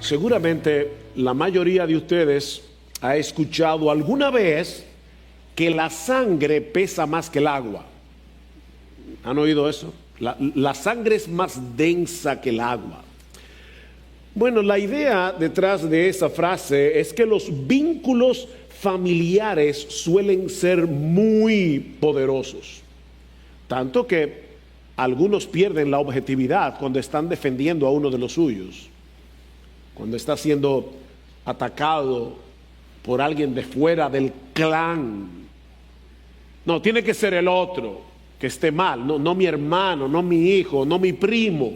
Seguramente la mayoría de ustedes ha escuchado alguna vez que la sangre pesa más que el agua. ¿Han oído eso? La sangre es más densa que el agua. Bueno, la idea detrás de esa frase es que los vínculos familiares suelen ser muy poderosos. Tanto que algunos pierden la objetividad cuando están defendiendo a uno de los suyos. Cuando está siendo atacado por alguien de fuera del clan. No, tiene que ser el otro que esté mal, no mi hermano, no mi hijo, no mi primo.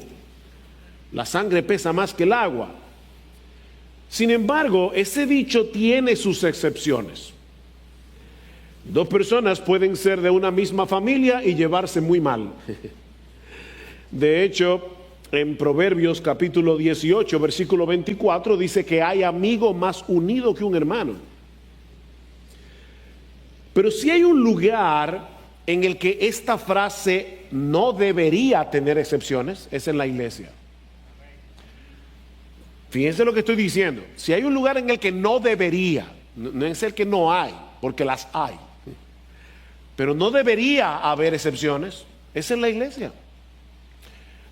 La sangre pesa más que el agua. Sin embargo, ese dicho tiene sus excepciones. Dos personas pueden ser de una misma familia y llevarse muy mal. De hecho, en Proverbios capítulo 18, versículo 24, dice que hay amigo más unido que un hermano. Pero si hay un lugar en el que esta frase no debería tener excepciones, es en la iglesia. Fíjense lo que estoy diciendo. Si hay un lugar en el que no debería, no es el que no hay, porque las hay, pero no debería haber excepciones, es en la iglesia.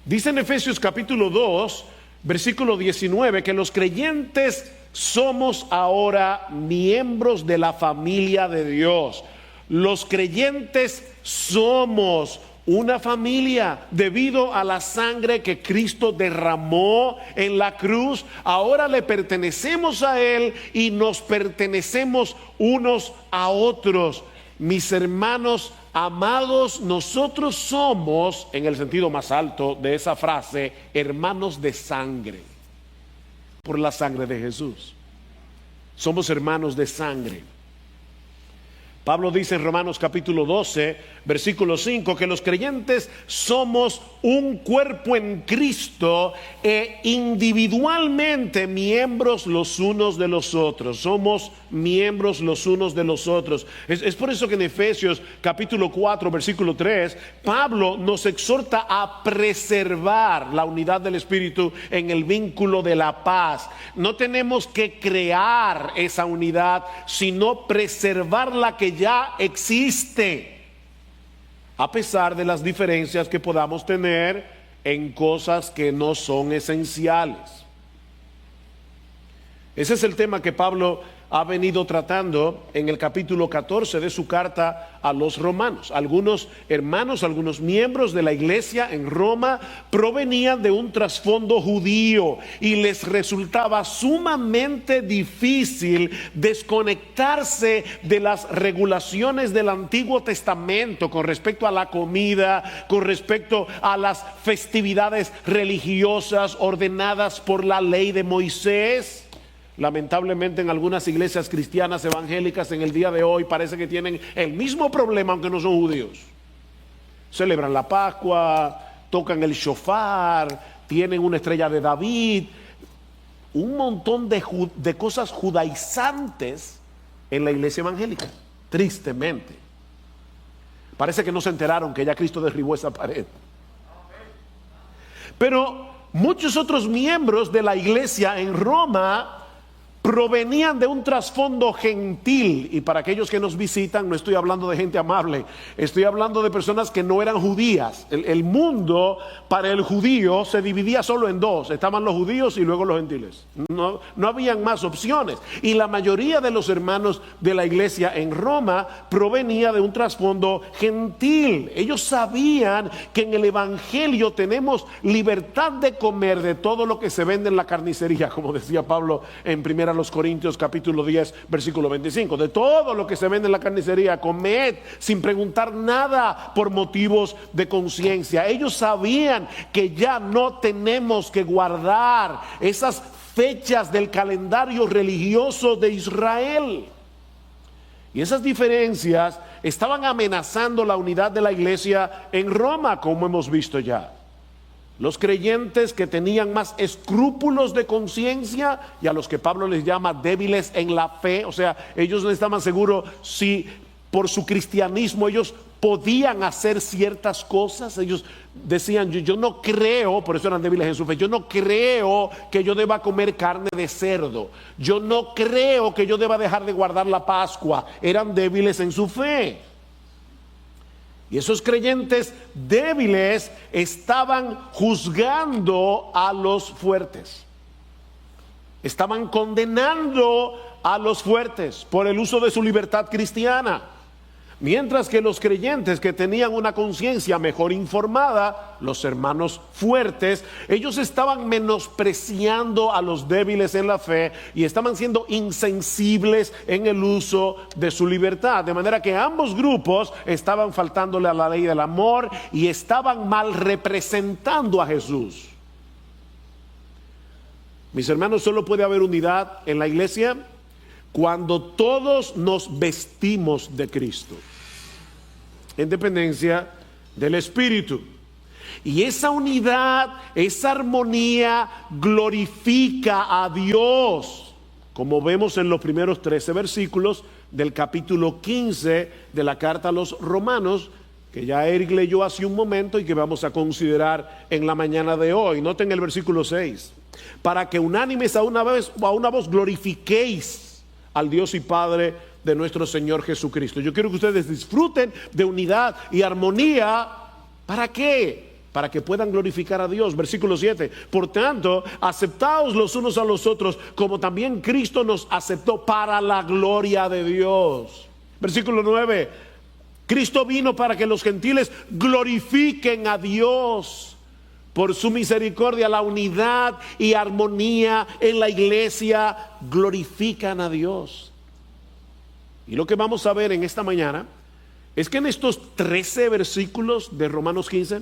Dice en Efesios capítulo 2, versículo 19, que los creyentes somos ahora miembros de la familia de Dios. Los creyentes somos una familia debido a la sangre que Cristo derramó en la cruz. Ahora le pertenecemos a Él y nos pertenecemos unos a otros. Mis hermanos amados, nosotros somos, en el sentido más alto de esa frase, hermanos de sangre, por la sangre de Jesús. Somos hermanos de sangre. Pablo dice en Romanos capítulo 12, versículo 5, que los creyentes somos un cuerpo en Cristo e individualmente miembros los unos de los otros. Somos miembros los unos de los otros. Es por eso que en Efesios capítulo 4, versículo 3, Pablo nos exhorta a preservar la unidad del Espíritu en el vínculo de la paz. No tenemos que crear esa unidad, sino preservar la que ya existe, a pesar de las diferencias que podamos tener en cosas que no son esenciales. Ese es el tema que Pablo ha venido tratando en el capítulo 14 de su carta a los romanos. Algunos hermanos, algunos miembros de la iglesia en Roma provenían de un trasfondo judío y les resultaba sumamente difícil desconectarse de las regulaciones del Antiguo Testamento con respecto a la comida, con respecto a las festividades religiosas ordenadas por la ley de Moisés. Lamentablemente en algunas iglesias cristianas evangélicas en el día de hoy parece que tienen el mismo problema aunque no son judíos. Celebran la Pascua, tocan el shofar, tienen una estrella de David, un montón de cosas judaizantes en la iglesia evangélica, tristemente. Parece que no se enteraron que ya Cristo derribó esa pared. Pero muchos otros miembros de la iglesia en Roma provenían de un trasfondo gentil, y para aquellos que nos visitan no estoy hablando de gente amable, estoy hablando de personas que no eran judías. El mundo para el judío se dividía solo en dos: estaban los judíos y luego los gentiles. No habían más opciones, y la mayoría de los hermanos de la iglesia en Roma provenía de un trasfondo gentil. Ellos sabían que en el evangelio tenemos libertad de comer de todo lo que se vende en la carnicería, como decía Pablo en primera los Corintios capítulo 10 versículo 25, de todo lo que se vende en la carnicería, comed sin preguntar nada por motivos de conciencia. Ellos sabían que ya no tenemos que guardar esas fechas del calendario religioso de Israel. Y esas diferencias estaban amenazando la unidad de la iglesia en Roma, como hemos visto ya. Los creyentes que tenían más escrúpulos de conciencia, y a los que Pablo les llama débiles en la fe, o sea, ellos no estaban seguros si por su cristianismo ellos podían hacer ciertas cosas. Ellos decían, yo no creo, por eso eran débiles en su fe, yo no creo que yo deba comer carne de cerdo, yo no creo que yo deba dejar de guardar la Pascua. Eran débiles en su fe. Y esos creyentes débiles estaban juzgando a los fuertes. Estaban condenando a los fuertes por el uso de su libertad cristiana. Mientras que los creyentes que tenían una conciencia mejor informada, los hermanos fuertes, ellos estaban menospreciando a los débiles en la fe y estaban siendo insensibles en el uso de su libertad. De manera que ambos grupos estaban faltándole a la ley del amor y estaban mal representando a Jesús. Mis hermanos, solo puede haber unidad en la iglesia cuando todos nos vestimos de Cristo, en dependencia del Espíritu. Y esa unidad, esa armonía glorifica a Dios, como vemos en los primeros 13 versículos del capítulo 15 de la carta a los Romanos, que ya Eric leyó hace un momento y que vamos a considerar en la mañana de hoy. Noten el versículo 6. Para que unánimes a una voz glorifiquéis al Dios y Padre de nuestro Señor Jesucristo. Yo quiero que ustedes disfruten de unidad y armonía. ¿Para qué? Para que puedan glorificar a Dios. Versículo 7. Por tanto, aceptaos los unos a los otros, como también Cristo nos aceptó para la gloria de Dios. Versículo 9. Cristo vino para que los gentiles glorifiquen a Dios. Por su misericordia, la unidad y armonía en la iglesia glorifican a Dios. Y lo que vamos a ver en esta mañana es que en estos 13 versículos de Romanos 15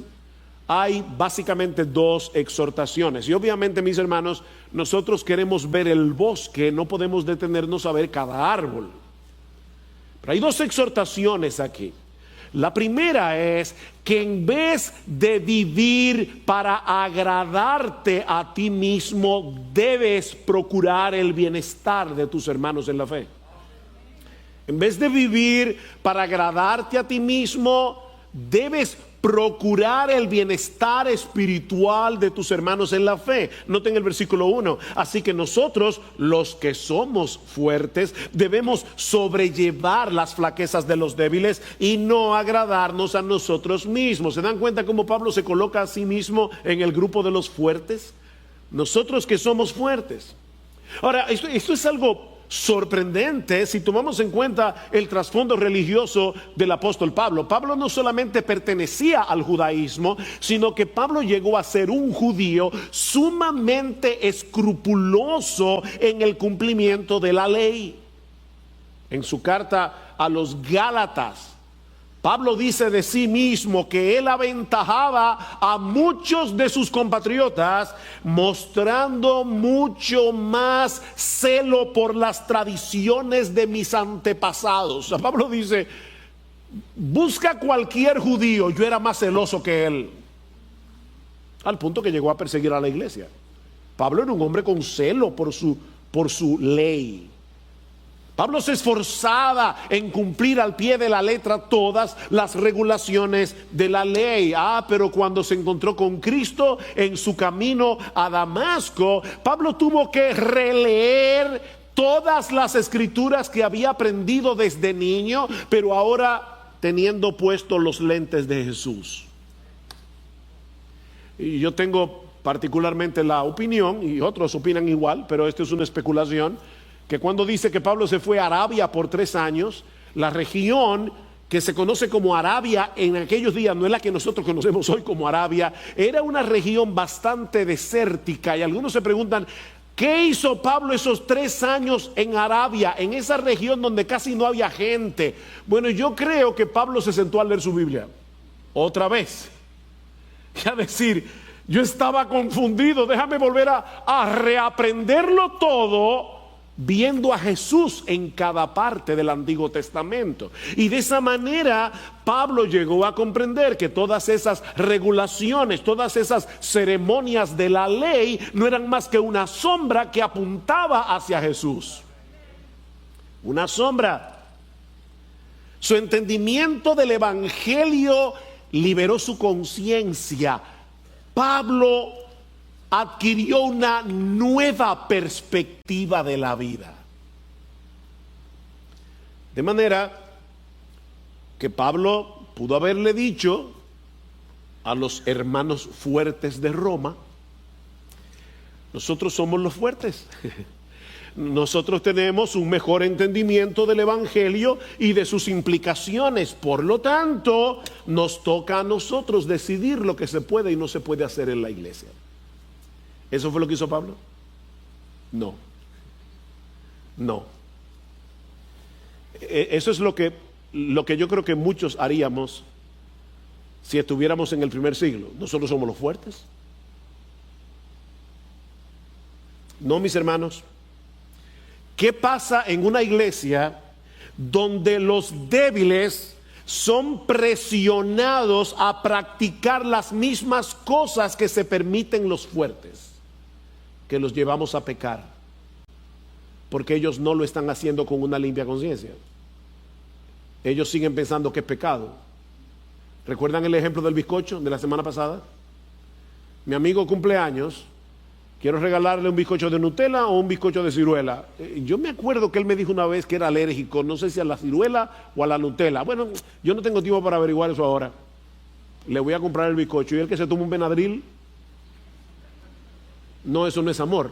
hay básicamente dos exhortaciones. Y obviamente, mis hermanos, nosotros queremos ver el bosque, no podemos detenernos a ver cada árbol. Pero hay dos exhortaciones aquí. La primera es que en vez de vivir para agradarte a ti mismo, debes procurar el bienestar de tus hermanos en la fe. En vez de vivir para agradarte a ti mismo, debes procurar el bienestar espiritual de tus hermanos en la fe. Noten el versículo 1. Así que nosotros, los que somos fuertes, debemos sobrellevar las flaquezas de los débiles y no agradarnos a nosotros mismos. ¿Se dan cuenta cómo Pablo se coloca a sí mismo en el grupo de los fuertes? Nosotros que somos fuertes. Ahora, esto es algo sorprendente si tomamos en cuenta el trasfondo religioso del apóstol Pablo. Pablo no solamente pertenecía al judaísmo, sino que Pablo llegó a ser un judío sumamente escrupuloso en el cumplimiento de la ley. En su carta a los Gálatas, Pablo dice de sí mismo que él aventajaba a muchos de sus compatriotas, mostrando mucho más celo por las tradiciones de mis antepasados. O sea, Pablo dice, busca cualquier judío, yo era más celoso que él. Al punto que llegó a perseguir a la iglesia. Pablo era un hombre con celo por su ley. Pablo se esforzaba en cumplir al pie de la letra todas las regulaciones de la ley. Pero cuando se encontró con Cristo en su camino a Damasco, Pablo tuvo que releer todas las escrituras que había aprendido desde niño, pero ahora teniendo puestos los lentes de Jesús. Y yo tengo particularmente la opinión, y otros opinan igual, pero esto es una especulación, que cuando dice que Pablo se fue a Arabia por 3 años, la región que se conoce como Arabia en aquellos días no es la que nosotros conocemos hoy como Arabia, era una región bastante desértica. Y algunos se preguntan, ¿qué hizo Pablo esos 3 años en Arabia, en esa región donde casi no había gente? Bueno, yo creo que Pablo se sentó a leer su Biblia otra vez y a decir, yo estaba confundido, déjame volver a reaprenderlo todo, viendo a Jesús en cada parte del Antiguo Testamento. Y de esa manera Pablo llegó a comprender que todas esas regulaciones, todas esas ceremonias de la ley no eran más que una sombra que apuntaba hacia Jesús. Una sombra. Su entendimiento del evangelio liberó su conciencia. Pablo adquirió una nueva perspectiva de la vida. De manera que Pablo pudo haberle dicho a los hermanos fuertes de Roma: nosotros somos los fuertes. Nosotros tenemos un mejor entendimiento del evangelio y de sus implicaciones. Por lo tanto, nos toca a nosotros decidir lo que se puede y no se puede hacer en la iglesia. ¿Eso fue lo que hizo Pablo? No. No. Eso es lo que yo creo que muchos haríamos si estuviéramos en el primer siglo. Nosotros somos los fuertes. No, mis hermanos. ¿Qué pasa en una iglesia donde los débiles son presionados a practicar las mismas cosas que se permiten los fuertes, que los llevamos a pecar? Porque ellos no lo están haciendo con una limpia conciencia. Ellos siguen pensando que es pecado. ¿Recuerdan el ejemplo del bizcocho de la semana pasada? Mi amigo cumpleaños, quiero regalarle un bizcocho de Nutella o un bizcocho de ciruela. Yo me acuerdo que él me dijo una vez que era alérgico, no sé si a la ciruela o a la Nutella. Bueno, yo no tengo tiempo para averiguar eso ahora. Le voy a comprar el bizcocho. ¿Y el que se toma un Benadryl? No, eso no es amor.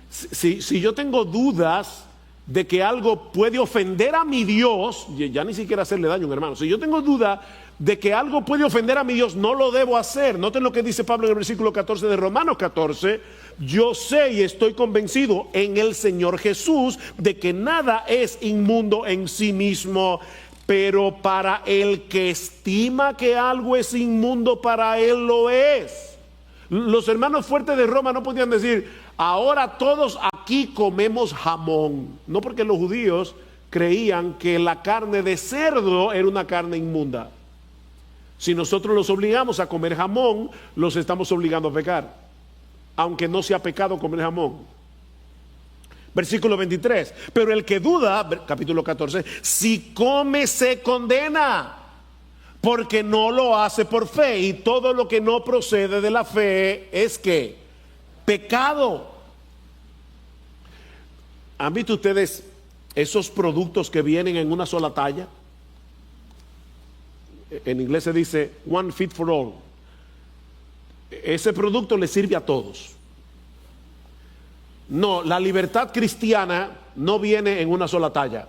Si yo tengo dudas de que algo puede ofender a mi Dios, ya ni siquiera hacerle daño a un hermano. Si yo tengo duda de que algo puede ofender a mi Dios, no lo debo hacer. Noten lo que dice Pablo en el versículo 14 de Romanos 14. Yo sé y estoy convencido en el Señor Jesús de que nada es inmundo en sí mismo, pero para el que estima que algo es inmundo, para él lo es. Los hermanos fuertes de Roma no podían decir: ahora todos aquí comemos jamón. No, porque los judíos creían que la carne de cerdo era una carne inmunda. Si nosotros los obligamos a comer jamón, los estamos obligando a pecar, aunque no sea pecado comer jamón. Versículo 23. Pero el que duda, capítulo 14, si come se condena, porque no lo hace por fe, y todo lo que no procede de la fe es ¿qué? Pecado. ¿Han visto ustedes esos productos que vienen en una sola talla? En inglés se dice one fit for all. Ese producto le sirve a todos. No, la libertad cristiana no viene en una sola talla.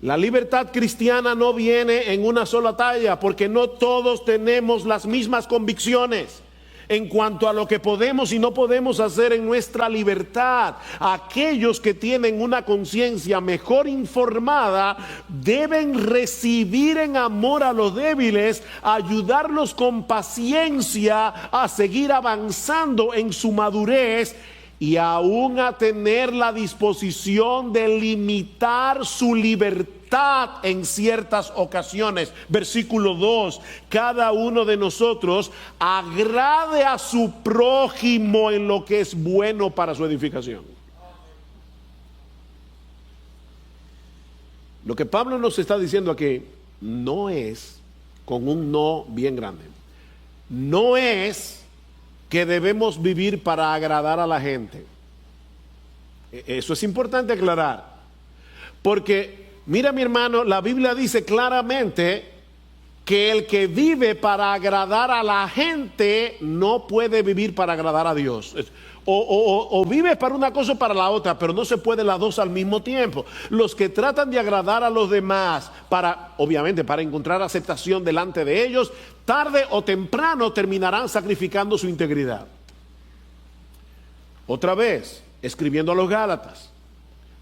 La libertad cristiana no viene en una sola talla, porque no todos tenemos las mismas convicciones en cuanto a lo que podemos y no podemos hacer en nuestra libertad. Aquellos que tienen una conciencia mejor informada deben recibir en amor a los débiles, ayudarlos con paciencia a seguir avanzando en su madurez y aún a tener la disposición de limitar su libertad en ciertas ocasiones. Versículo 2, cada uno de nosotros agrade a su prójimo en lo que es bueno para su edificación. Lo que Pablo nos está diciendo aquí no es, con un no bien grande, no es que debemos vivir para agradar a la gente. Eso es importante aclarar, porque mira, mi hermano, la Biblia dice claramente que el que vive para agradar a la gente no puede vivir para agradar a Dios. O vive para una cosa o para la otra, pero no se puede las dos al mismo tiempo. Los que tratan de agradar a los demás obviamente para encontrar aceptación delante de ellos, tarde o temprano terminarán sacrificando su integridad. Otra vez, escribiendo a los Gálatas,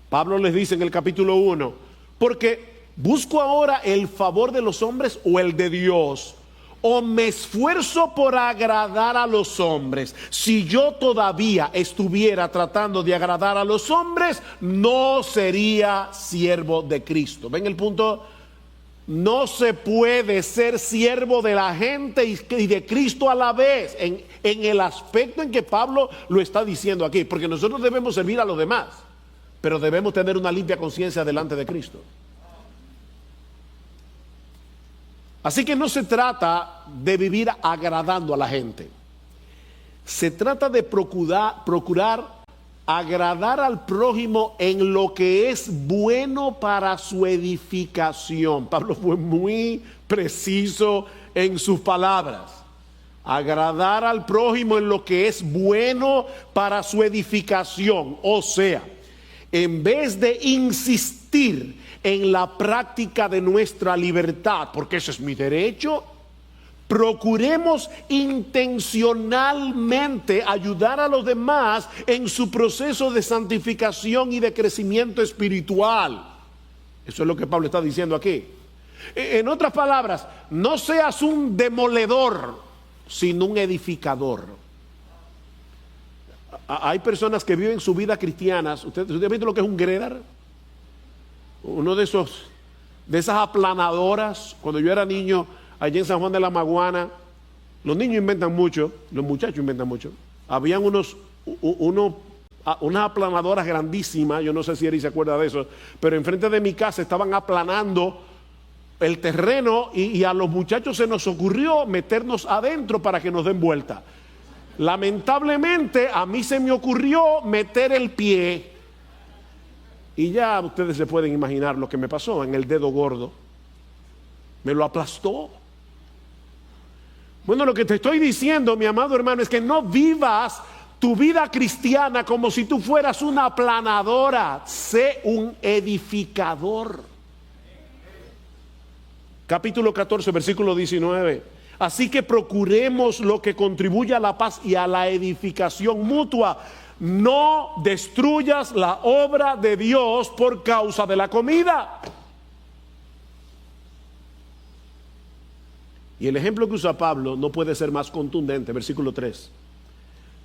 Pablo les dice en el capítulo 1, porque busco ahora el favor de los hombres o el de Dios, o me esfuerzo por agradar a los hombres. Si yo todavía estuviera tratando de agradar a los hombres, no sería siervo de Cristo. ¿Ven el punto? No se puede ser siervo de la gente y de Cristo a la vez, en el aspecto en que Pablo lo está diciendo aquí, porque nosotros debemos servir a los demás, pero debemos tener una limpia conciencia delante de Cristo. Así que no se trata de vivir agradando a la gente. Se trata de procurar agradar al prójimo en lo que es bueno para su edificación. Pablo fue muy preciso en sus palabras. Agradar al prójimo en lo que es bueno para su edificación. O sea, en vez de insistir en la práctica de nuestra libertad, porque ese es mi derecho, procuremos intencionalmente ayudar a los demás en su proceso de santificación y de crecimiento espiritual. Eso es lo que Pablo está diciendo aquí. En otras palabras, no seas un demoledor, sino un edificador. Hay personas que viven su vida cristiana. ¿Usted ha visto lo que es un gredar? Uno de esas aplanadoras. Cuando yo era niño, allí en San Juan de la Maguana, los niños inventan mucho, los muchachos inventan mucho. Habían unas aplanadoras grandísimas, yo no sé si Eri se acuerda de eso, pero enfrente de mi casa estaban aplanando el terreno y a los muchachos se nos ocurrió meternos adentro para que nos den vuelta. Lamentablemente a mí se me ocurrió meter el pie y ya ustedes se pueden imaginar lo que me pasó en el dedo gordo. Me lo aplastó. Bueno, lo que te estoy diciendo, mi amado hermano, es que no vivas tu vida cristiana como si tú fueras una aplanadora. Sé un edificador. Capítulo 14, versículo 19. Así que procuremos lo que contribuya a la paz y a la edificación mutua. No destruyas la obra de Dios por causa de la comida. Y el ejemplo que usa Pablo no puede ser más contundente. Versículo 3.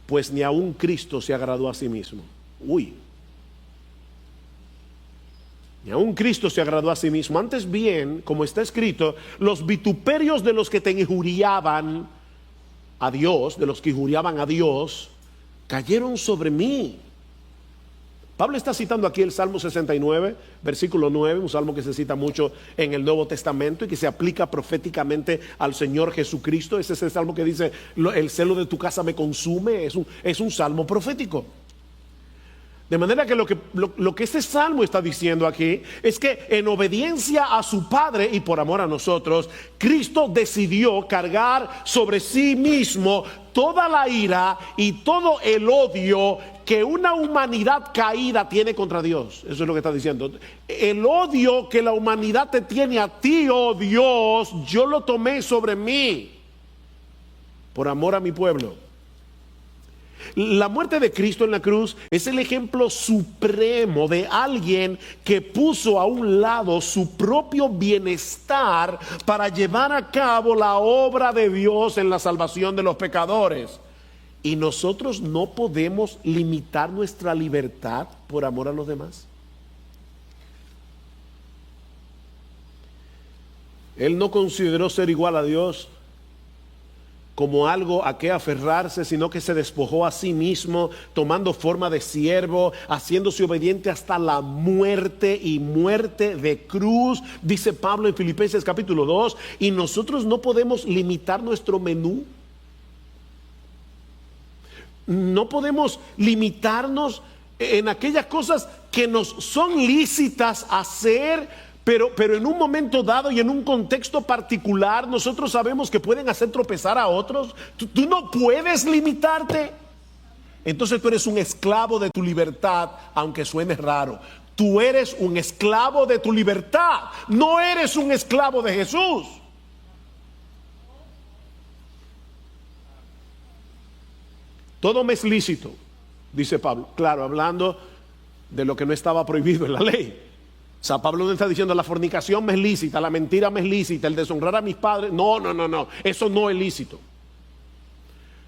Pues ni aun Cristo se agradó a sí mismo. Ni aun Cristo se agradó a sí mismo. Antes bien, como está escrito, los vituperios de los que te injuriaban a Dios, de los que injuriaban a Dios, cayeron sobre mí. Pablo está citando aquí el Salmo 69, versículo 9, un salmo que se cita mucho en el Nuevo Testamento y que se aplica proféticamente al Señor Jesucristo. Ese es el salmo que dice, el celo de tu casa me consume. Es un salmo profético. De manera que lo que este salmo está diciendo aquí es que en obediencia a su Padre y por amor a nosotros, Cristo decidió cargar sobre sí mismo toda la ira y todo el odio que una humanidad caída tiene contra Dios. Eso es lo que está diciendo. El odio que la humanidad te tiene a ti, oh Dios, yo lo tomé sobre mí por amor a mi pueblo. La muerte de Cristo en la cruz es el ejemplo supremo de alguien que puso a un lado su propio bienestar para llevar a cabo la obra de Dios en la salvación de los pecadores. Y nosotros no podemos limitar nuestra libertad por amor a los demás. Él no consideró ser igual a Dios como algo a que aferrarse, sino que se despojó a sí mismo, tomando forma de siervo, haciéndose obediente hasta la muerte y muerte de cruz, dice Pablo en Filipenses capítulo 2, y nosotros no podemos limitar nuestro menú. No podemos limitarnos en aquellas cosas que nos son lícitas hacer, pero en un momento dado y en un contexto particular nosotros sabemos que pueden hacer tropezar a otros. Tú no puedes limitarte. Entonces tú eres un esclavo de tu libertad, aunque suene raro. Tú eres un esclavo de tu libertad, no eres un esclavo de Jesús. Todo me es lícito, dice Pablo. Claro, hablando de lo que no estaba prohibido en la ley. O sea, Pablo no está diciendo la fornicación me es lícita, la mentira me es lícita, el deshonrar a mis padres. No, eso no es lícito.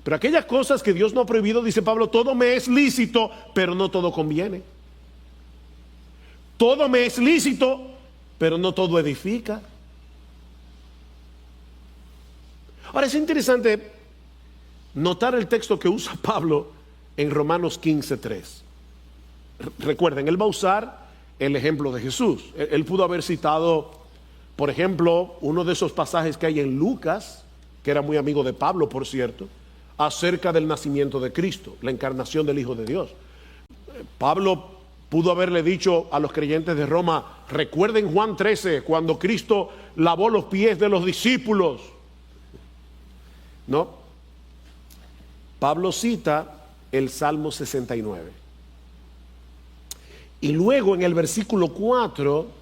Pero aquellas cosas que Dios no ha prohibido, dice Pablo, todo me es lícito, pero no todo conviene. Todo me es lícito, pero no todo edifica. Ahora es interesante notar el texto que usa Pablo en Romanos 15:3. Recuerden, él va a usar el ejemplo de Jesús. Él pudo haber citado Por ejemplo, uno de esos pasajes que hay en Lucas, que era muy amigo de Pablo, por cierto, acerca del nacimiento de Cristo, la encarnación del Hijo de Dios. Pablo pudo haberle dicho a los creyentes de Roma: recuerden Juan 13, cuando Cristo lavó los pies de los discípulos. No. Pablo cita el Salmo 69. Y luego en el versículo 4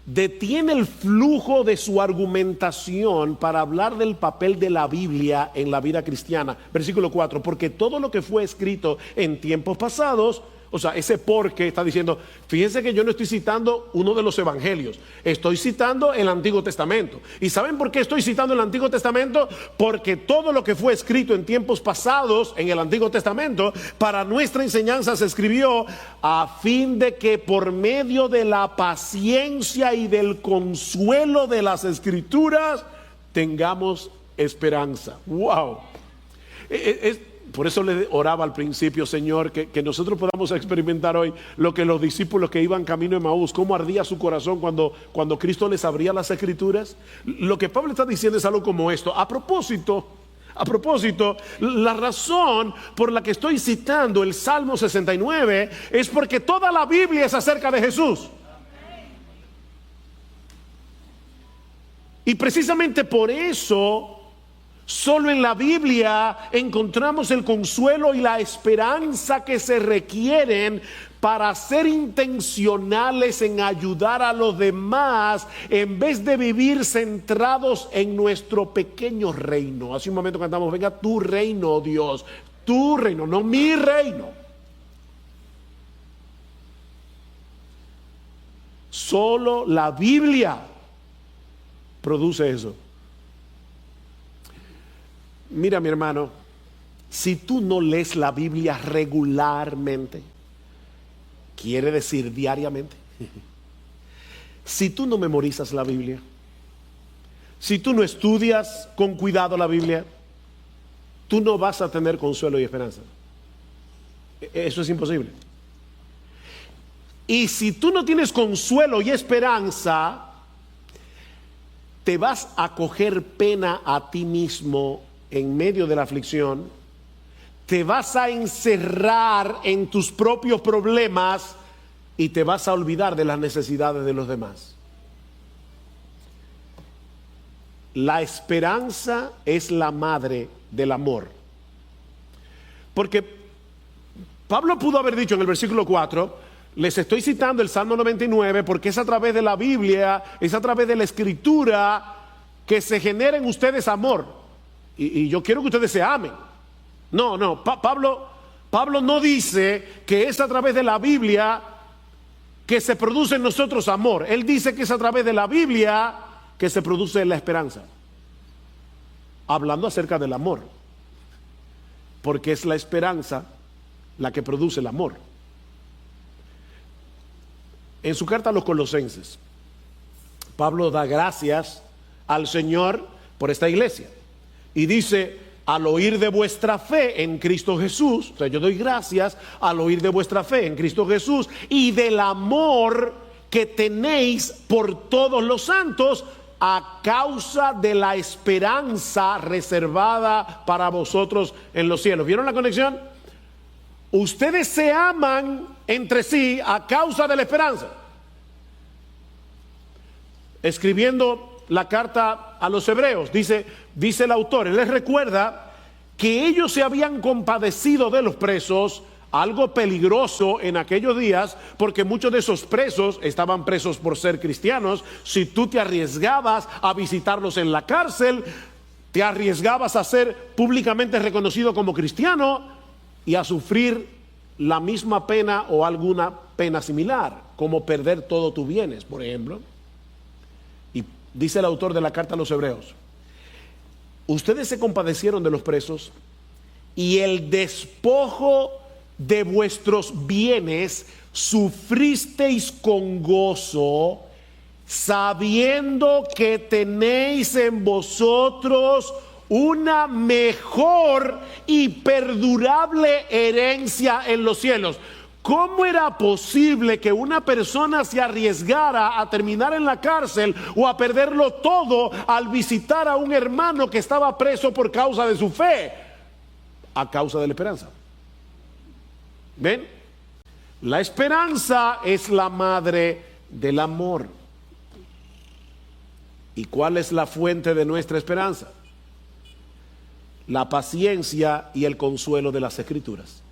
detiene el flujo de su argumentación para hablar del papel de la Biblia en la vida cristiana. Versículo 4, porque todo lo que fue escrito en tiempos pasados, o sea, ese porque está diciendo, fíjense que yo no estoy citando uno de los evangelios, estoy citando el Antiguo Testamento. ¿Y saben por qué estoy citando el Antiguo Testamento? Porque todo lo que fue escrito en tiempos pasados en el Antiguo Testamento para nuestra enseñanza se escribió a fin de que por medio de la paciencia y del consuelo de las Escrituras tengamos esperanza. ¡Wow! Por eso le oraba al principio, Señor, que nosotros podamos experimentar hoy lo que los discípulos que iban camino de Emaús, cómo ardía su corazón cuando Cristo les abría las Escrituras. Lo que Pablo está diciendo es algo como esto. A propósito, la razón por la que estoy citando el Salmo 69 es porque toda la Biblia es acerca de Jesús. Y precisamente por eso, solo en la Biblia encontramos el consuelo y la esperanza que se requieren para ser intencionales en ayudar a los demás en vez de vivir centrados en nuestro pequeño reino. Hace un momento cantamos, venga tu reino, Dios, tu reino, no mi reino. Solo la Biblia produce eso. Mira, mi hermano, si tú no lees la Biblia regularmente, quiere decir diariamente, si tú no memorizas la Biblia, si tú no estudias con cuidado la Biblia, tú no vas a tener consuelo y esperanza. Eso es imposible. Y si tú no tienes consuelo y esperanza, te vas a coger pena a ti mismo en medio de la aflicción, te vas a encerrar en tus propios problemas y te vas a olvidar de las necesidades de los demás. La esperanza es la madre del amor. Porque Pablo pudo haber dicho en el versículo 4, les estoy citando el Salmo 99 porque es a través de la Biblia, es a través de la Escritura que se genera en ustedes amor. Y yo quiero que ustedes se amen. No, Pablo no dice que es a través de la Biblia que se produce en nosotros amor. Él dice que es a través de la Biblia que se produce la esperanza. Hablando acerca del amor. Porque es la esperanza la que produce el amor. En su carta a los Colosenses, Pablo da gracias al Señor por esta iglesia. Y dice, al oír de vuestra fe en Cristo Jesús, o sea, yo doy gracias al oír de vuestra fe en Cristo Jesús y del amor que tenéis por todos los santos a causa de la esperanza reservada para vosotros en los cielos. ¿Vieron la conexión? Ustedes se aman entre sí a causa de la esperanza. Escribiendo la carta a los hebreos, dice el autor, él les recuerda que ellos se habían compadecido de los presos, algo peligroso en aquellos días, porque muchos de esos presos estaban presos por ser cristianos. Si tú te arriesgabas a visitarlos en la cárcel, te arriesgabas a ser públicamente reconocido como cristiano y a sufrir la misma pena o alguna pena similar, como perder todos tus bienes, por ejemplo. Dice el autor de la carta a los hebreos, ustedes se compadecieron de los presos y el despojo de vuestros bienes sufristeis con gozo, sabiendo que tenéis en vosotros una mejor y perdurable herencia en los cielos. ¿Cómo era posible que una persona se arriesgara a terminar en la cárcel o a perderlo todo al visitar a un hermano que estaba preso por causa de su fe? A causa de la esperanza. ¿Ven? La esperanza es la madre del amor. ¿Y cuál es la fuente de nuestra esperanza? La paciencia y el consuelo de las Escrituras.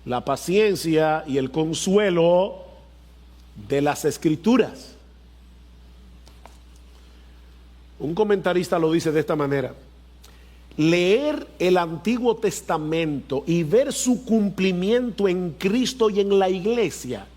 La paciencia y el consuelo de las Escrituras. Un comentarista lo dice de esta manera: leer el Antiguo Testamento y ver su cumplimiento en Cristo y en la iglesia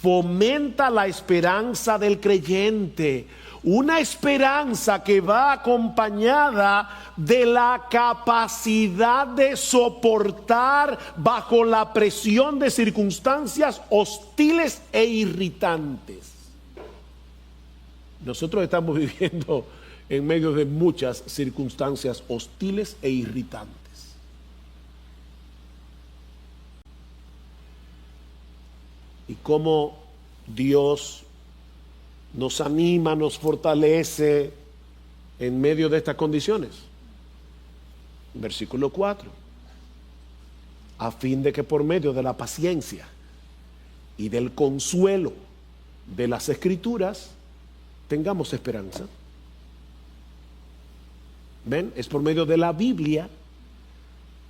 fomenta la esperanza del creyente, una esperanza que va acompañada de la capacidad de soportar bajo la presión de circunstancias hostiles e irritantes. Nosotros estamos viviendo en medio de muchas circunstancias hostiles e irritantes. Y cómo Dios nos anima, nos fortalece en medio de estas condiciones. Versículo 4. A fin de que por medio de la paciencia y del consuelo de las Escrituras tengamos esperanza. ¿Ven? Es por medio de la Biblia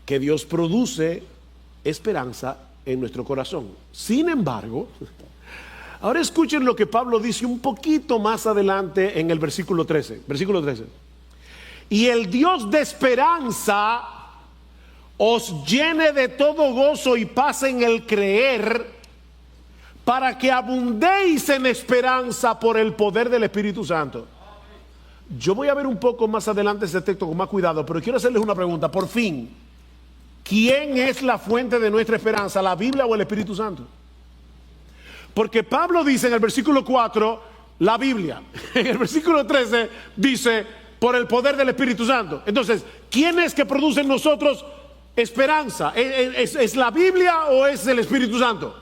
que Dios produce esperanza en nuestro corazón. Sin embargo, ahora escuchen lo que Pablo dice un poquito más adelante en el versículo 13. Versículo 13. Y el Dios de esperanza os llene de todo gozo y paz en el creer, para que abundéis en esperanza por el poder del Espíritu Santo. Yo voy a ver un poco más adelante ese texto con más cuidado, pero quiero hacerles una pregunta. Por fin, ¿quién es la fuente de nuestra esperanza? ¿La Biblia o el Espíritu Santo? Porque Pablo dice en el versículo 4, la Biblia. En el versículo 13 dice, por el poder del Espíritu Santo. Entonces, ¿quién es que produce en nosotros esperanza? ¿Es la Biblia o es el Espíritu Santo?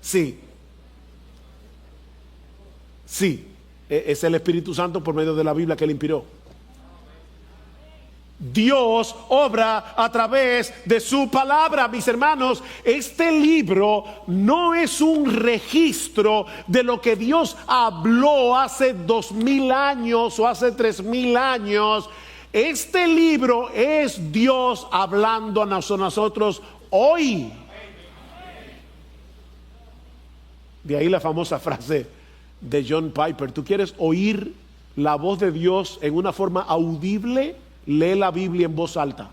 Sí. Sí. Es el Espíritu Santo por medio de la Biblia que él inspiró. Dios obra a través de su palabra, mis hermanos. Este libro no es un registro de lo que Dios habló hace 2000 años o hace 3000 años. Este libro es Dios hablando a nosotros hoy. De ahí la famosa frase de John Piper: ¿tú quieres oír la voz de Dios en una forma audible? Lee la Biblia en voz alta.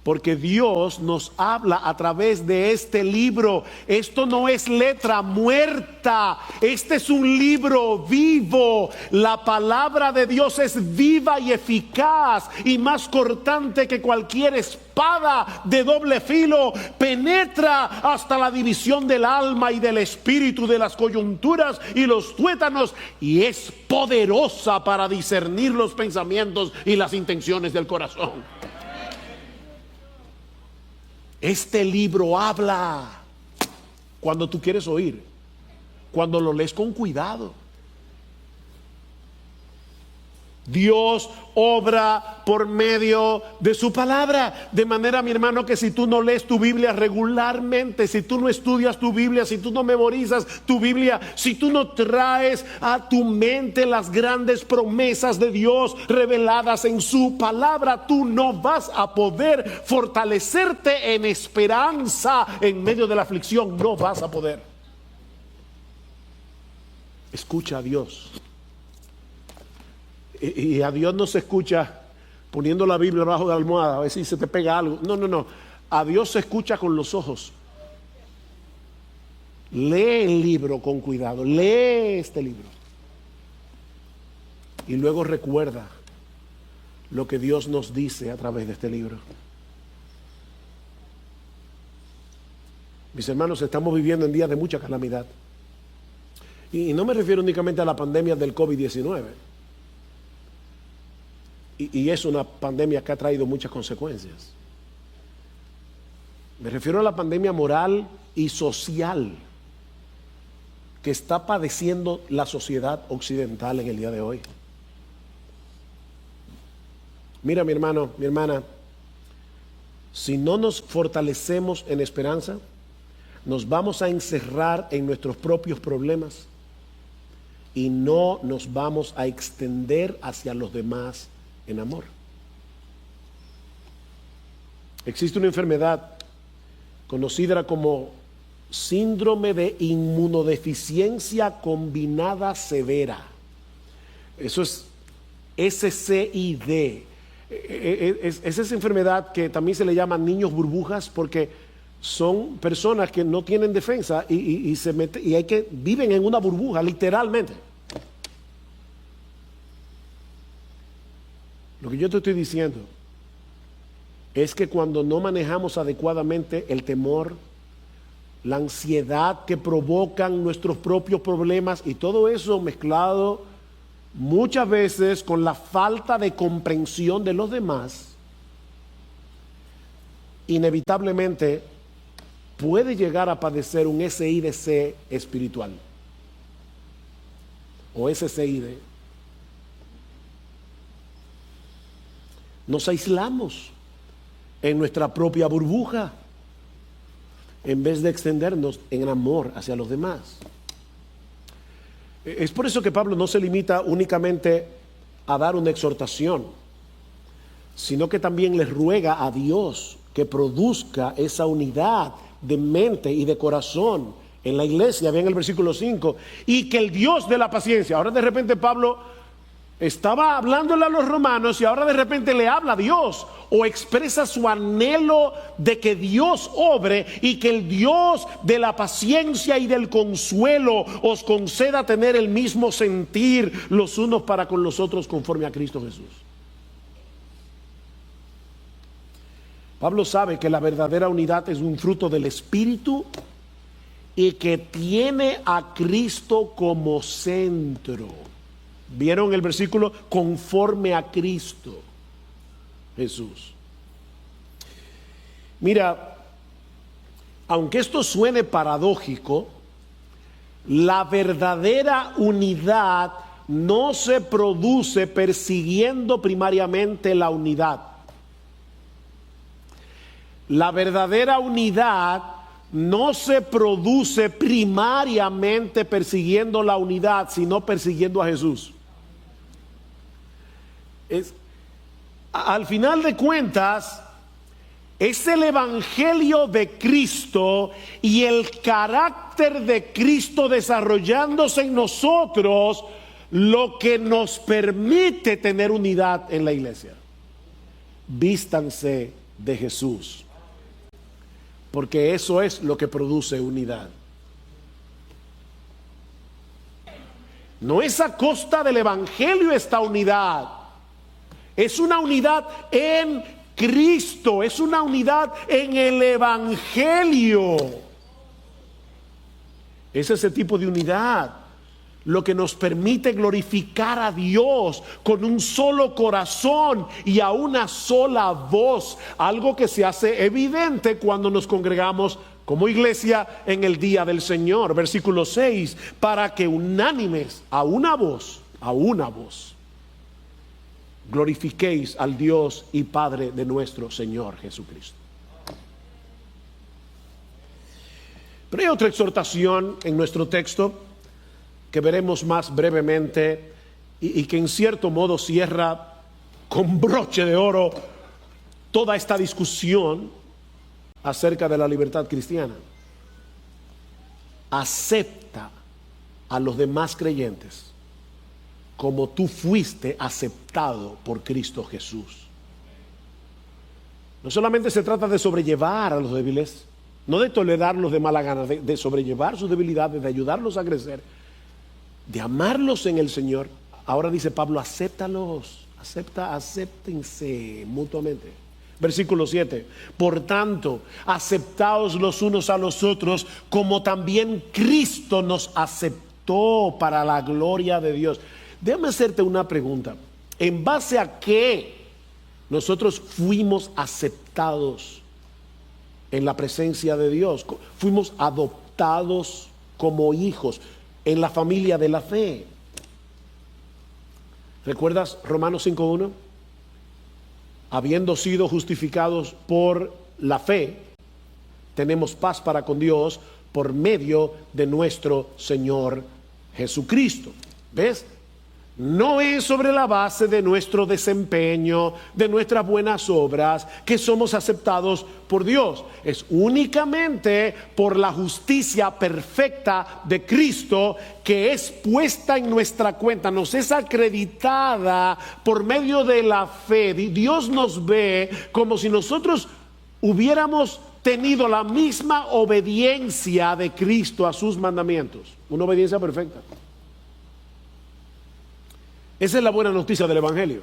Porque Dios nos habla a través de este libro. Esto no es letra muerta. Este es un libro vivo. La palabra de Dios es viva y eficaz y más cortante que cualquier espada de doble filo. Penetra hasta la división del alma y del espíritu, de las coyunturas y los tuétanos, y es poderosa para discernir los pensamientos y las intenciones del corazón. Este libro habla cuando tú quieres oír, cuando lo lees con cuidado. Dios obra por medio de su palabra, de manera, mi hermano, que si tú no lees tu Biblia regularmente, si tú no estudias tu Biblia, si tú no memorizas tu Biblia, si tú no traes a tu mente las grandes promesas de Dios reveladas en su palabra, tú no vas a poder fortalecerte en esperanza en medio de la aflicción. No vas a poder. Escucha a Dios. Y a Dios no se escucha poniendo la Biblia debajo de la almohada a ver si se te pega algo. No. A Dios se escucha con los ojos. Lee el libro con cuidado. Lee este libro. Y luego recuerda lo que Dios nos dice a través de este libro. Mis hermanos, estamos viviendo en días de mucha calamidad. Y no me refiero únicamente a la pandemia del COVID-19. Y es una pandemia que ha traído muchas consecuencias. Me refiero a la pandemia moral y social que está padeciendo la sociedad occidental en el día de hoy. Mira, mi hermano, mi hermana, si no nos fortalecemos en esperanza, nos vamos a encerrar en nuestros propios problemas y no nos vamos a extender hacia los demás en amor. Existe una enfermedad conocida como síndrome de inmunodeficiencia combinada severa. Eso es SCID. Es esa enfermedad que también se le llama niños burbujas, porque son personas que no tienen defensa y se meten, y viven en una burbuja, literalmente. Lo que yo te estoy diciendo es que cuando no manejamos adecuadamente el temor, la ansiedad que provocan nuestros propios problemas y todo eso mezclado muchas veces con la falta de comprensión de los demás, inevitablemente puede llegar a padecer un SIDC espiritual o SCID. Nos aislamos en nuestra propia burbuja en vez de extendernos en amor hacia los demás. Es por eso que Pablo no se limita únicamente a dar una exhortación, sino que también les ruega a Dios que produzca esa unidad de mente y de corazón en la iglesia. Vean el versículo 5, y que el Dios de la paciencia. Ahora de repente Pablo estaba hablándole a los romanos y ahora de repente le habla a Dios, o expresa su anhelo de que Dios obre y que el Dios de la paciencia y del consuelo os conceda tener el mismo sentir los unos para con los otros conforme a Cristo Jesús. Pablo sabe que la verdadera unidad es un fruto del Espíritu y que tiene a Cristo como centro. ¿Vieron el versículo? Conforme a Cristo Jesús. Mira, aunque esto suene paradójico, la verdadera unidad no se produce persiguiendo primariamente la unidad. La verdadera unidad no se produce primariamente persiguiendo la unidad, sino persiguiendo a Jesús. Al final de cuentas, es el evangelio de Cristo y el carácter de Cristo desarrollándose en nosotros lo que nos permite tener unidad en la iglesia. Vístanse de Jesús, porque eso es lo que produce unidad. No es a costa del evangelio esta unidad. Es una unidad en Cristo, es una unidad en el evangelio. Es ese tipo de unidad lo que nos permite glorificar a Dios con un solo corazón y a una sola voz, algo que se hace evidente cuando nos congregamos como iglesia en el día del Señor. Versículo 6, para que unánimes a una voz, glorifiquéis al Dios y Padre de nuestro Señor Jesucristo. Pero hay otra exhortación en nuestro texto que veremos más brevemente y que en cierto modo cierra con broche de oro toda esta discusión acerca de la libertad cristiana. Acepta a los demás creyentes como tú fuiste aceptado por Cristo Jesús. No solamente se trata de sobrellevar a los débiles, no de tolerarlos de mala gana, de sobrellevar sus debilidades, de ayudarlos a crecer, de amarlos en el Señor. Ahora dice Pablo, acéptalos, acéptense mutuamente. Versículo 7, por tanto, aceptaos los unos a los otros, como también Cristo nos aceptó para la gloria de Dios. Déjame hacerte una pregunta. ¿En base a qué nosotros fuimos aceptados en la presencia de Dios. Fuimos adoptados como hijos en la familia de la fe. ¿Recuerdas Romanos 5:1? Habiendo sido justificados por la fe, tenemos paz para con Dios por medio de nuestro Señor Jesucristo. ¿Ves? No es sobre la base de nuestro desempeño, de nuestras buenas obras, que somos aceptados por Dios. Es únicamente por la justicia perfecta de Cristo que es puesta en nuestra cuenta, nos es acreditada por medio de la fe. Dios nos ve como si nosotros hubiéramos tenido la misma obediencia de Cristo a sus mandamientos. Una obediencia perfecta. Esa es la buena noticia del Evangelio,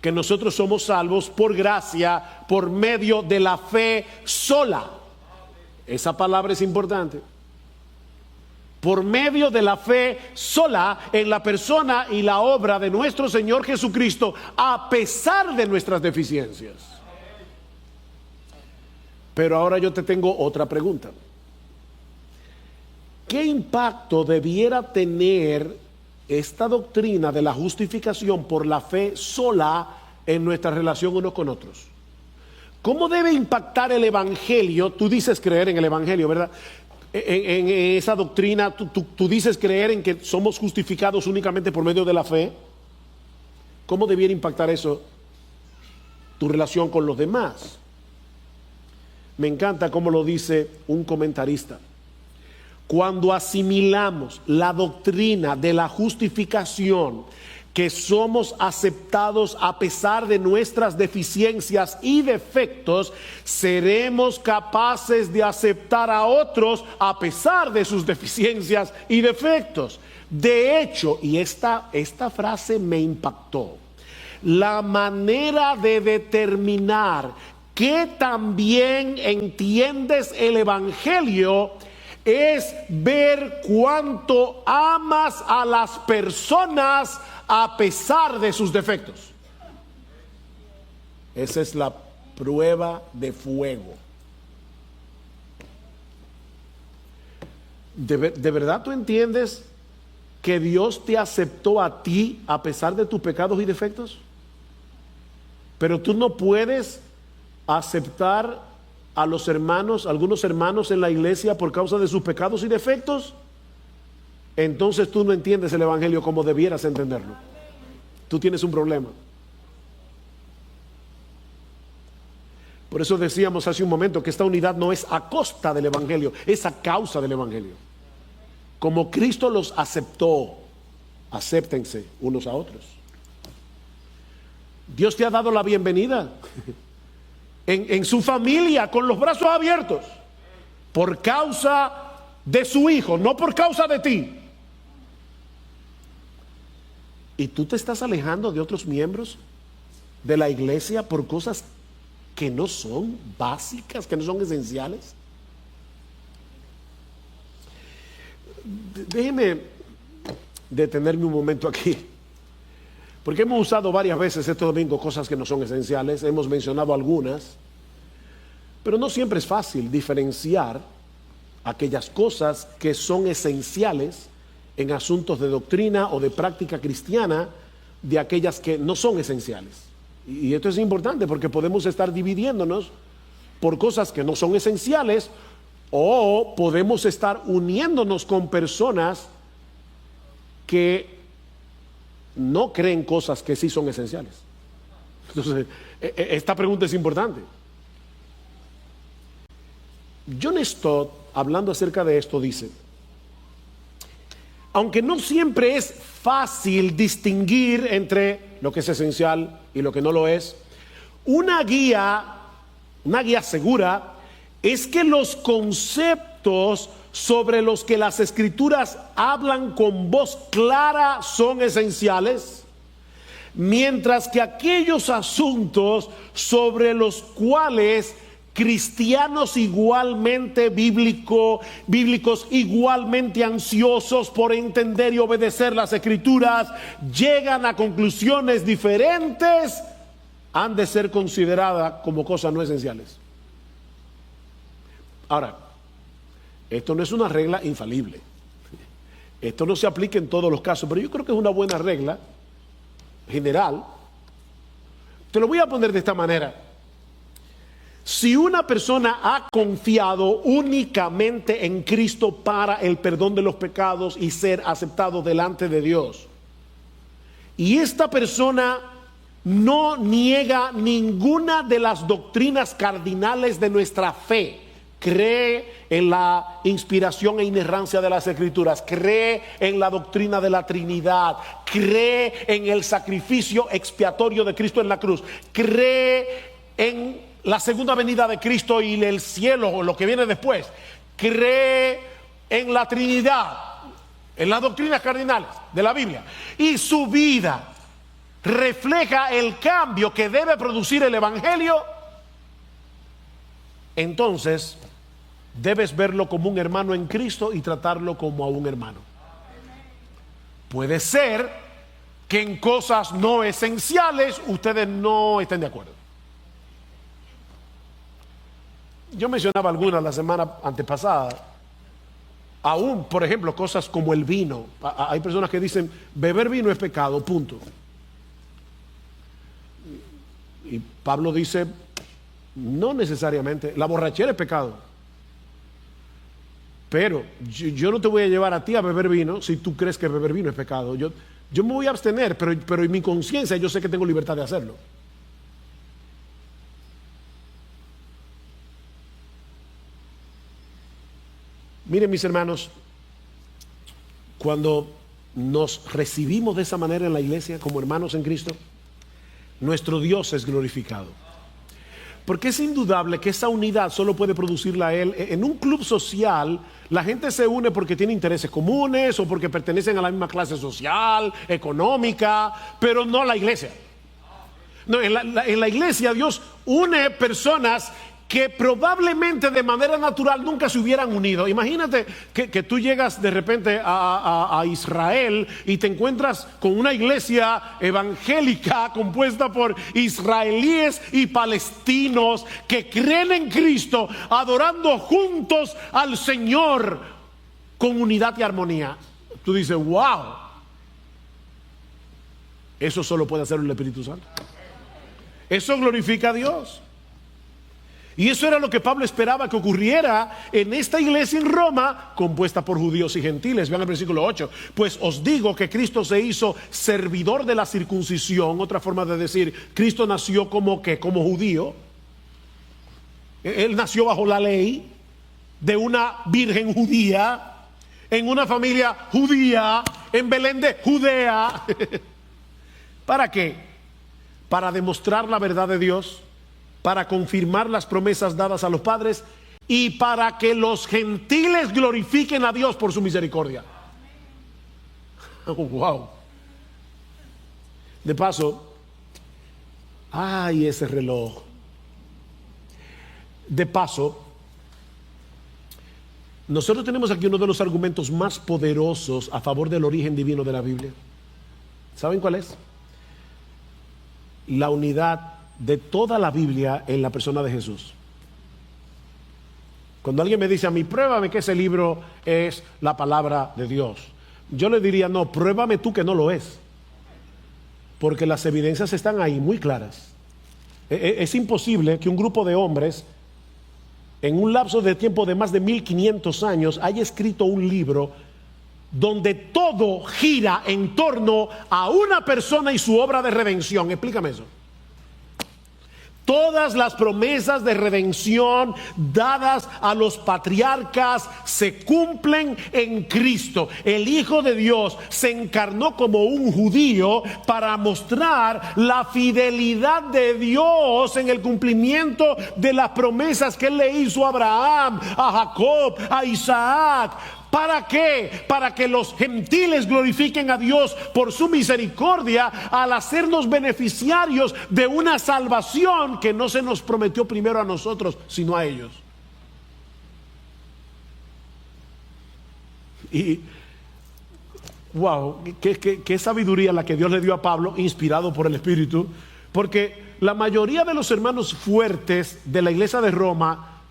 que nosotros somos salvos por gracia, por medio de la fe sola. Esa palabra es importante. Por medio de la fe sola en la persona y la obra de nuestro Señor Jesucristo, a pesar de nuestras deficiencias. Pero ahora yo te tengo otra pregunta. ¿Qué impacto debiera tener esta doctrina de la justificación por la fe sola en nuestra relación unos con otros? ¿Cómo debe impactar el Evangelio? Tú dices creer en el Evangelio, ¿verdad? En esa doctrina, tú dices creer en que somos justificados únicamente por medio de la fe. ¿Cómo debiera impactar eso tu relación con los demás? Me encanta cómo lo dice un comentarista. Cuando asimilamos la doctrina de la justificación, que somos aceptados a pesar de nuestras deficiencias y defectos, seremos capaces de aceptar a otros a pesar de sus deficiencias y defectos. De hecho, y esta frase me impactó, la manera de determinar que también entiendes el Evangelio es ver cuánto amas a las personas a pesar de sus defectos. Esa es la prueba de fuego. ¿De verdad tú entiendes que Dios te aceptó a ti a pesar de tus pecados y defectos? Pero tú no puedes aceptar a los hermanos, algunos hermanos en la iglesia por causa de sus pecados y defectos. Entonces tú no entiendes el Evangelio como debieras entenderlo. Tú tienes un problema. Por eso decíamos hace un momento que esta unidad no es a costa del Evangelio, es a causa del Evangelio. Como Cristo los aceptó, acéptense unos a otros. Dios te ha dado la bienvenida en su familia con los brazos abiertos por causa de su Hijo, no por causa de ti. Y tú te estás alejando de otros miembros de la iglesia por cosas que no son básicas, que no son esenciales. Déjeme detenerme un momento aquí, porque hemos usado varias veces este domingo cosas que no son esenciales, hemos mencionado algunas, pero no siempre es fácil diferenciar aquellas cosas que son esenciales en asuntos de doctrina o de práctica cristiana de aquellas que no son esenciales. Y esto es importante porque podemos estar dividiéndonos por cosas que no son esenciales, o podemos estar uniéndonos con personas que no creen cosas que sí son esenciales. Entonces, esta pregunta es importante. John Stott, hablando acerca de esto, dice: aunque no siempre es fácil distinguir entre lo que es esencial y lo que no lo es, una guía segura es que los conceptos sobre los que las Escrituras hablan con voz clara son esenciales, mientras que aquellos asuntos sobre los cuales cristianos igualmente bíblicos, igualmente ansiosos por entender y obedecer las Escrituras, llegan a conclusiones diferentes, han de ser consideradas como cosas no esenciales. Ahora, esto no es una regla infalible. Esto no se aplica en todos los casos, pero yo creo que es una buena regla general. Te lo voy a poner de esta manera. Si una persona ha confiado únicamente en Cristo para el perdón de los pecados y ser aceptado delante de Dios, y esta persona no niega ninguna de las doctrinas cardinales de nuestra fe, cree en la inspiración e inerrancia de las Escrituras, cree en la doctrina de la Trinidad, cree en el sacrificio expiatorio de Cristo en la cruz, cree en la segunda venida de Cristo y el cielo o lo que viene después, cree en la Trinidad, en las doctrinas cardinales de la Biblia, y su vida refleja el cambio que debe producir el Evangelio, entonces debes verlo como un hermano en Cristo y tratarlo como a un hermano. Puede ser que en cosas no esenciales ustedes no estén de acuerdo. Yo mencionaba algunas la semana antepasada. Aún, por ejemplo, cosas como el vino. Hay personas que dicen, beber vino es pecado, punto. Y Pablo dice, no necesariamente, la borrachera es pecado. Pero yo no te voy a llevar a ti a beber vino si tú crees que beber vino es pecado. Yo me voy a abstener, pero en mi conciencia yo sé que tengo libertad de hacerlo. Miren, mis hermanos, cuando nos recibimos de esa manera en la iglesia como hermanos en Cristo, nuestro Dios es glorificado. Porque es indudable que esa unidad solo puede producirla a Él. En un club social, la gente se une porque tiene intereses comunes o porque pertenecen a la misma clase social, económica, pero no a la iglesia. No, en la iglesia Dios une personas que probablemente de manera natural nunca se hubieran unido. Imagínate que tú llegas de repente a Israel y te encuentras con una iglesia evangélica compuesta por israelíes y palestinos que creen en Cristo, adorando juntos al Señor con unidad y armonía. Tú dices, wow, eso solo puede hacer el Espíritu Santo. Eso glorifica a Dios. Y eso era lo que Pablo esperaba que ocurriera en esta iglesia en Roma, compuesta por judíos y gentiles. Vean el versículo 8. Pues os digo que Cristo se hizo servidor de la circuncisión. Otra forma de decir, Cristo nació como judío. Él nació bajo la ley de una virgen judía, en una familia judía, en Belén de Judea. ¿Para qué? Para demostrar la verdad de Dios, para confirmar las promesas dadas a los padres y para que los gentiles glorifiquen a Dios por su misericordia. Oh, wow. De paso, ay, ese reloj. De paso, nosotros tenemos aquí uno de los argumentos más poderosos a favor del origen divino de la Biblia. ¿Saben cuál es? La unidad de toda la Biblia en la persona de Jesús. Cuando alguien me dice a mí, pruébame que ese libro es la palabra de Dios, yo le diría, no, pruébame tú que no lo es, porque las evidencias están ahí muy claras. Es imposible que un grupo de hombres en un lapso de tiempo de más de 1500 años haya escrito un libro donde todo gira en torno a una persona y su obra de redención. Explícame eso. Todas las promesas de redención dadas a los patriarcas se cumplen en Cristo. El Hijo de Dios se encarnó como un judío para mostrar la fidelidad de Dios en el cumplimiento de las promesas que Él le hizo a Abraham, a Jacob, a Isaac. ¿Para qué? Para que los gentiles glorifiquen a Dios por su misericordia al hacernos beneficiarios de una salvación que no se nos prometió primero a nosotros, sino a ellos. Y wow, qué sabiduría la que Dios le dio a Pablo, inspirado por el Espíritu, porque la mayoría de los hermanos fuertes de la iglesia de Roma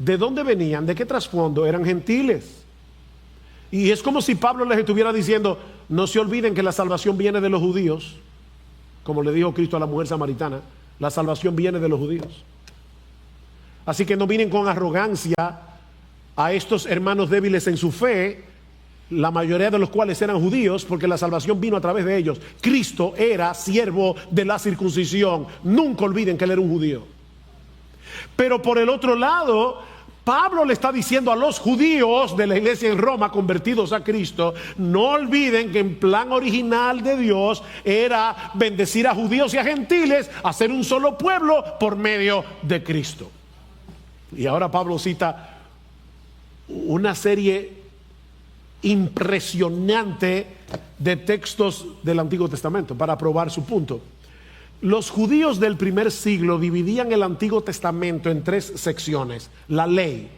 ¿De dónde venían? ¿De qué trasfondo? Eran gentiles. Y es como si Pablo les estuviera diciendo, no se olviden que la salvación viene de los judíos, como le dijo Cristo a la mujer samaritana, la salvación viene de los judíos. Así que no vienen con arrogancia a estos hermanos débiles en su fe, la mayoría de los cuales eran judíos, porque la salvación vino a través de ellos. Cristo era siervo de la circuncisión. Nunca olviden que él era un judío. Pero por el otro lado, Pablo le está diciendo a los judíos de la iglesia en Roma convertidos a Cristo, no olviden que el plan original de Dios era bendecir a judíos y a gentiles, hacer un solo pueblo por medio de Cristo. Y ahora Pablo cita una serie impresionante de textos del Antiguo Testamento para probar su punto. Los judíos del primer siglo dividían el Antiguo Testamento en 3 secciones: la ley,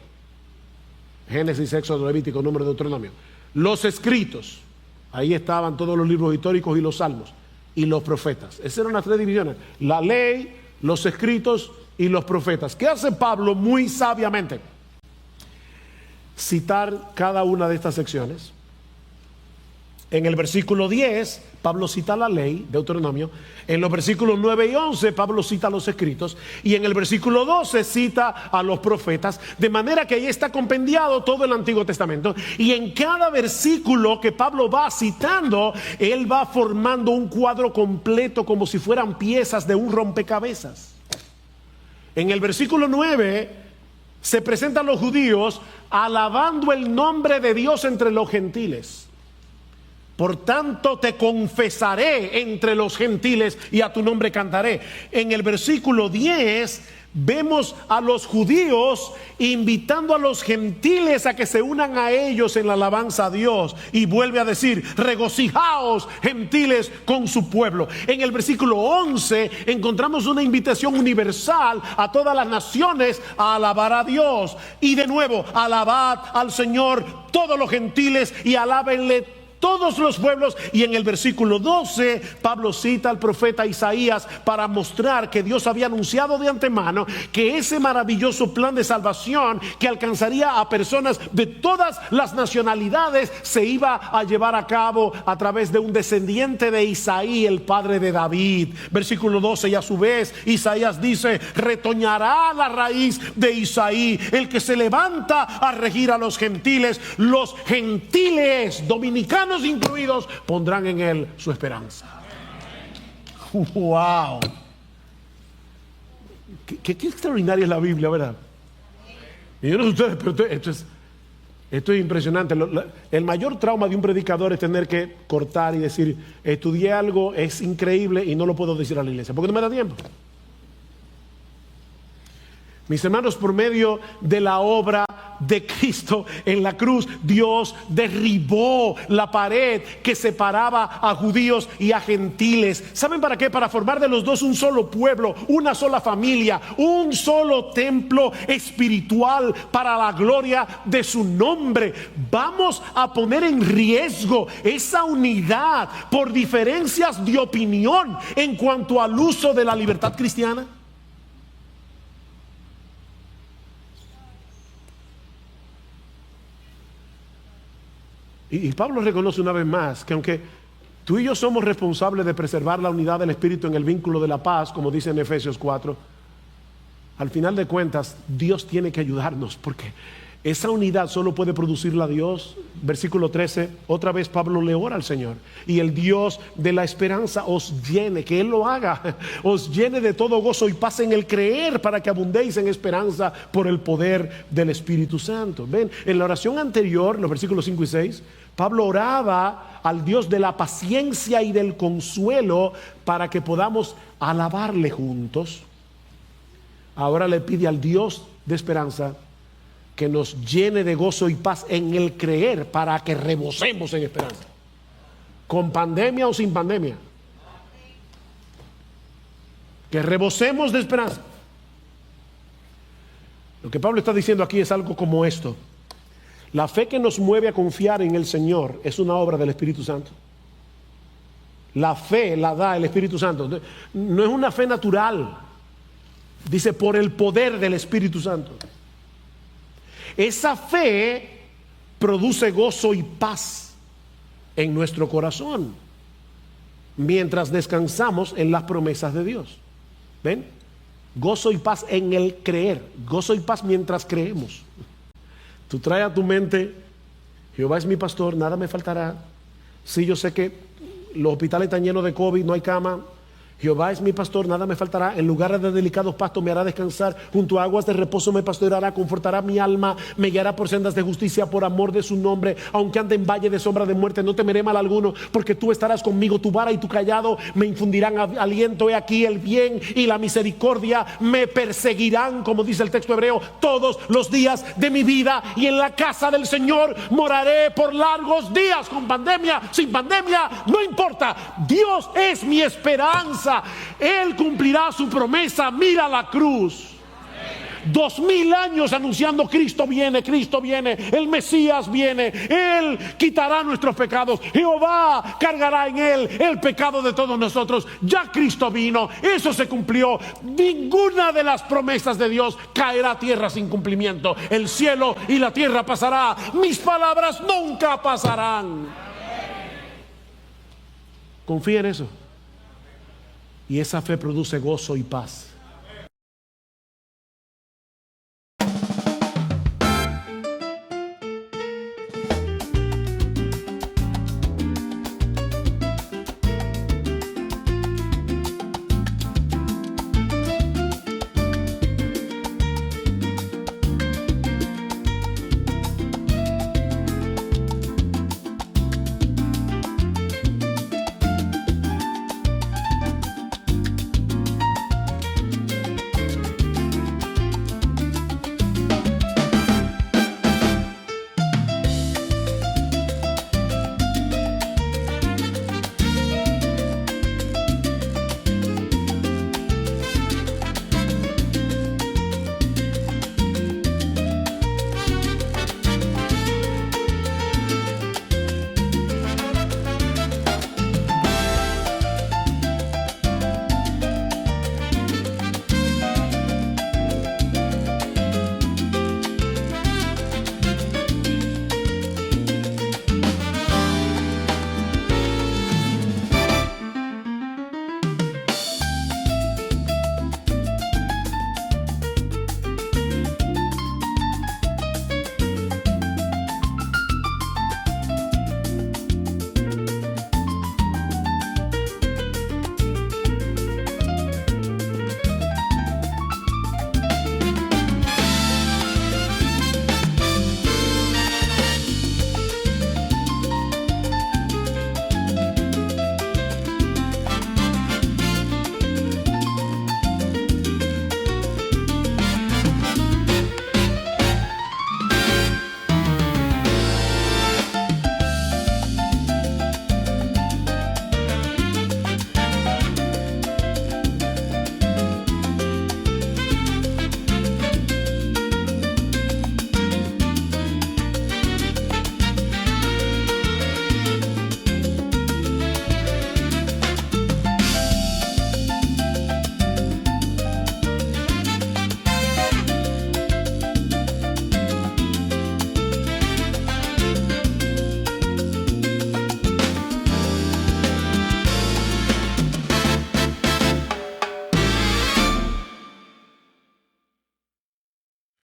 Génesis, Éxodo, Levítico, Número, Deuteronomio; los escritos, ahí estaban todos los libros históricos y los salmos; y los profetas. Esas eran las 3 divisiones: la ley, los escritos y los profetas. ¿Qué hace Pablo muy sabiamente? Citar cada una de estas secciones. En el versículo 10, Pablo cita la ley, Deuteronomio. En los versículos 9 y 11, Pablo cita los escritos. Y en el versículo 12 cita a los profetas. De manera que ahí está compendiado todo el Antiguo Testamento. Y en cada versículo que Pablo va citando, él va formando un cuadro completo, como si fueran piezas de un rompecabezas. En el versículo 9 se presentan los judíos alabando el nombre de Dios entre los gentiles. Por tanto te confesaré entre los gentiles y a tu nombre cantaré. En el versículo 10 vemos a los judíos invitando a los gentiles a que se unan a ellos en la alabanza a Dios. Y vuelve a decir, regocijaos gentiles con su pueblo. En el versículo 11 encontramos una invitación universal a todas las naciones a alabar a Dios. Y de nuevo, alabad al Señor todos los gentiles y alábenle todos los pueblos. Y en el versículo 12 Pablo cita al profeta Isaías para mostrar que Dios había anunciado de antemano que ese maravilloso plan de salvación que alcanzaría a personas de todas las nacionalidades se iba a llevar a cabo a través de un descendiente de Isaí, el padre de David. Versículo 12, y a su vez Isaías dice, retoñará la raíz de Isaí, el que se levanta a regir a los gentiles dominicanos incluidos, pondrán en él su esperanza. Wow, qué extraordinaria es la Biblia, ¿verdad? Y yo no sé ustedes, pero esto es impresionante. El mayor trauma de un predicador es tener que cortar y decir, estudié algo, es increíble y no lo puedo decir a la iglesia porque no me da tiempo. Mis hermanos, por medio de la obra de Cristo en la cruz, Dios derribó la pared que separaba a judíos y a gentiles. ¿Saben para qué? Para formar de los dos un solo pueblo, una sola familia, un solo templo espiritual para la gloria de su nombre. Vamos a poner en riesgo esa unidad por diferencias de opinión en cuanto al uso de la libertad cristiana. Y Pablo reconoce una vez más que aunque tú y yo somos responsables de preservar la unidad del Espíritu en el vínculo de la paz, como dice en Efesios 4, al final de cuentas Dios tiene que ayudarnos, porque esa unidad solo puede producirla Dios. Versículo 13, otra vez Pablo le ora al Señor, y el Dios de la esperanza os llene, que Él lo haga, os llene de todo gozo y paz en el creer, para que abundéis en esperanza por el poder del Espíritu Santo. Ven, en la oración anterior, los versículos 5 y 6, Pablo oraba al Dios de la paciencia y del consuelo para que podamos alabarle juntos. Ahora le pide al Dios de esperanza que nos llene de gozo y paz en el creer, para que rebosemos en esperanza, con pandemia o sin pandemia, que rebosemos de esperanza. Lo que Pablo está diciendo aquí es algo como esto: la fe que nos mueve a confiar en el Señor es una obra del Espíritu Santo. La fe la da el Espíritu Santo, no es una fe natural. Dice, por el poder del Espíritu Santo. esa fe produce gozo y paz en nuestro corazón mientras descansamos en las promesas de Dios. ¿Ven? Gozo y paz en el creer, gozo y paz mientras creemos. Tú traes a tu mente: Jehová es mi pastor, nada me faltará. Sí, yo sé que los hospitales están llenos de COVID, no hay cama. Jehová es mi pastor, nada me faltará. En lugares de delicados pastos me hará descansar. Junto a aguas de reposo me pastoreará, confortará mi alma. Me guiará por sendas de justicia por amor de su nombre. Aunque ande en valle de sombra de muerte, no temeré mal alguno, porque tú estarás conmigo. Tu vara y tu cayado me infundirán aliento. He aquí el bien y la misericordia me perseguirán, como dice el texto hebreo, todos los días de mi vida. Y en la casa del Señor moraré por largos días. Con pandemia, sin pandemia, no importa. Dios es mi esperanza. Él cumplirá su promesa. Mira la cruz. 2000 años anunciando: Cristo viene, el Mesías viene, Él quitará nuestros pecados, Jehová cargará en Él el pecado de todos nosotros. Ya Cristo vino, eso se cumplió. Ninguna de las promesas de Dios caerá a tierra sin cumplimiento. El cielo y la tierra pasará, mis palabras nunca pasarán. Confía en eso. Y esa fe produce gozo y paz.